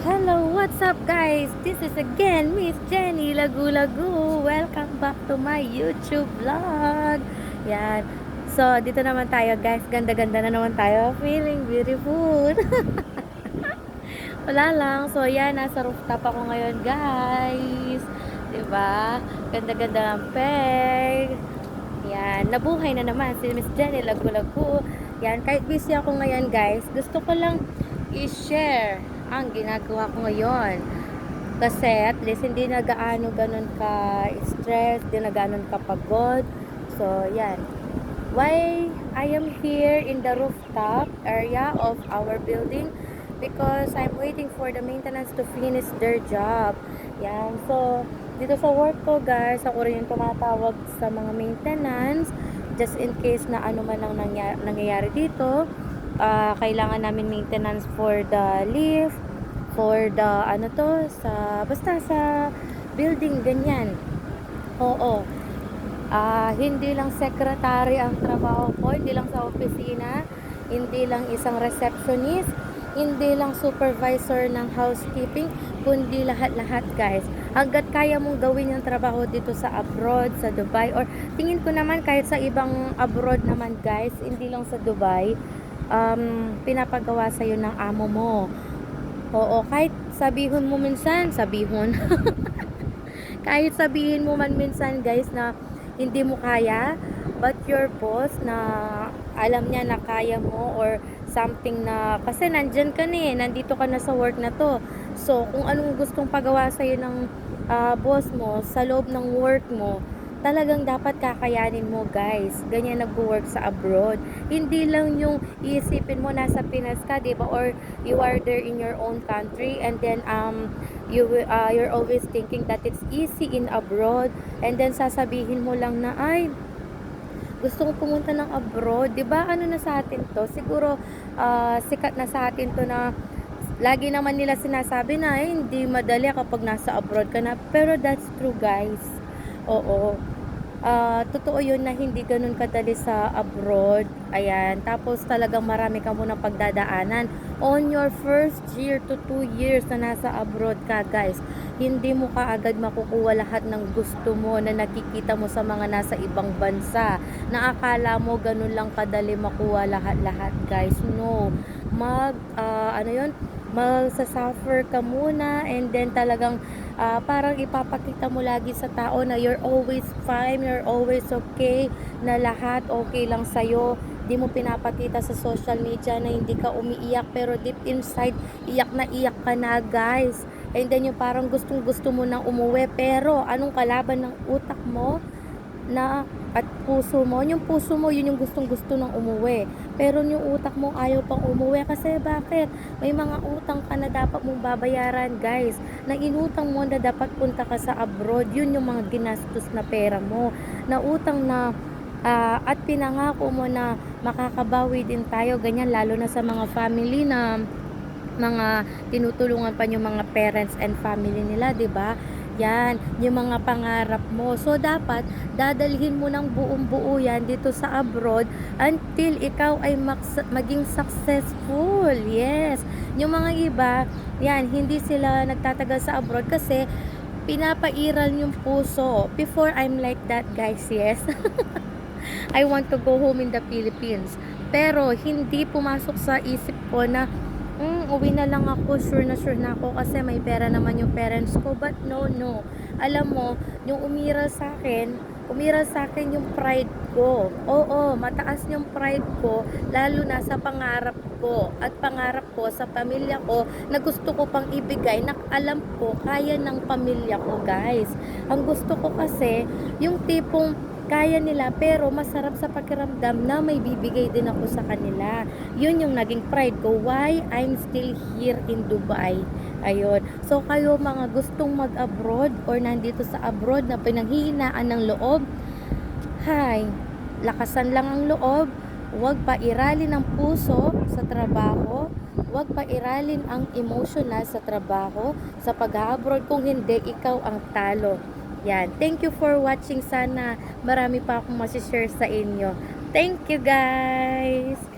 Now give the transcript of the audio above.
Hello, what's up guys? This is again Miss Jenny Lagu-Lagu. Welcome back to my YouTube vlog. Yan. So, dito naman tayo guys. Ganda-ganda na naman tayo. Feeling beautiful. Wala lang. So, yan. Nasa rooftop ako ngayon guys. Diba? Ganda-ganda ng peg. Yan. Nabuhay na naman si Miss Jenny Lagu-Lagu. Yan. Kahit busy ako ngayon guys, gusto ko lang i-share ang ginagawa ko ngayon. Kasi at least hindi na gaano ganun ka stress, hindi na gaano ka pagod. So, yan. Why I am here in the rooftop area of our building? Because I'm waiting for the maintenance to finish their job. Yan. So, dito sa work ko guys, ako rin yung tumatawag sa mga maintenance just in case na ano man ang nangyayari dito. Kailangan namin maintenance for the lift, for the basta sa building, ganyan. Oo. Hindi lang secretary ang trabaho ko, hindi lang sa opisina, hindi lang isang receptionist, hindi lang supervisor ng housekeeping, kundi lahat-lahat guys. Hanggat kaya mong gawin yung trabaho dito sa abroad, sa Dubai, or tingin ko naman kahit sa ibang abroad naman guys, hindi lang sa Dubai, pinapagawa sa'yo ng amo mo. Oo, kahit sabihin mo minsan, kahit sabihin mo man minsan guys na hindi mo kaya, but your boss na alam niya na kaya mo or something na, kasi nandyan ka na nandito ka na sa work na to. So, kung anong gustong pagawa sa'yo ng boss mo sa loob ng work mo, talagang dapat kakayanin mo guys. Ganyan nag-work sa abroad. Hindi lang yung iisipin mo nasa Pinas ka, diba? Or you are there in your own country and then you're always thinking that it's easy in abroad and then sasabihin mo lang na ay gusto kong pumunta ng abroad, 'di ba? Ano na sa atin 'to? Siguro sikat na sa atin 'to na lagi naman nila sinasabi na hindi madali kapag nasa abroad ka na. Pero that's true guys. Oo. Totoo yun na hindi ganun kadali sa abroad. Ayan. Tapos talagang marami ka munang pagdadaanan. On your first year to 2 years na nasa abroad ka guys, hindi mo kaagad makukuha lahat ng gusto mo na nakikita mo sa mga nasa ibang bansa. Na akala mo ganun lang kadali makuha lahat-lahat guys. No. Magsasuffer ka muna and then talagang parang ipapakita mo lagi sa tao na you're always fine, you're always okay, na lahat okay lang sa'yo. Di mo pinapakita sa social media na hindi ka umiiyak pero deep inside, iyak ka na guys. And then yung parang gustong gusto mo nang umuwi pero anong kalaban ng utak mo na at puso mo, yung puso mo yun yung gustong gusto ng umuwi, pero yung utak mo ayaw pang umuwi. Kasi bakit? May mga utang ka na dapat mong babayaran guys, na inutang mo na dapat punta ka sa abroad. Yun yung mga ginastos na pera mo na utang na at pinangako mo na makakabawi din tayo, ganyan, lalo na sa mga family na mga tinutulungan pa yung mga parents and family nila, 'di ba? Yan, yung mga pangarap mo. So, dapat, dadalhin mo ng buong-buo yan dito sa abroad until ikaw ay maging successful. Yes. Yung mga iba, yan, hindi sila nagtatagal sa abroad kasi pinapairal yung puso. Before, I'm like that, guys. Yes. I want to go home in the Philippines. Pero, hindi pumasok sa isip ko na uwi na lang ako, sure na ako kasi may pera naman yung parents ko. But no. Alam mo, yung umiral sa akin yung pride ko. Oo, mataas yung pride ko, lalo na sa pangarap ko at pangarap ko sa pamilya ko na gusto ko pang ibigay na alam ko kaya ng pamilya ko guys. Ang gusto ko kasi yung tipong kaya nila pero masarap sa pakiramdam na may bibigay din ako sa kanila. Yun yung naging pride ko why I'm still here in Dubai. Ayun. So kayo mga gustong mag-abroad or nandito sa abroad na pinanghihinaan ng loob, hay, lakasan lang ang loob. Huwag pa iralin ang puso sa trabaho. Huwag pa iralin ang emotional sa trabaho, sa pag-abroad. Kung hindi, ikaw ang talo. Yan. Thank you for watching. Sana marami pa akong masishare sa inyo. Thank you guys!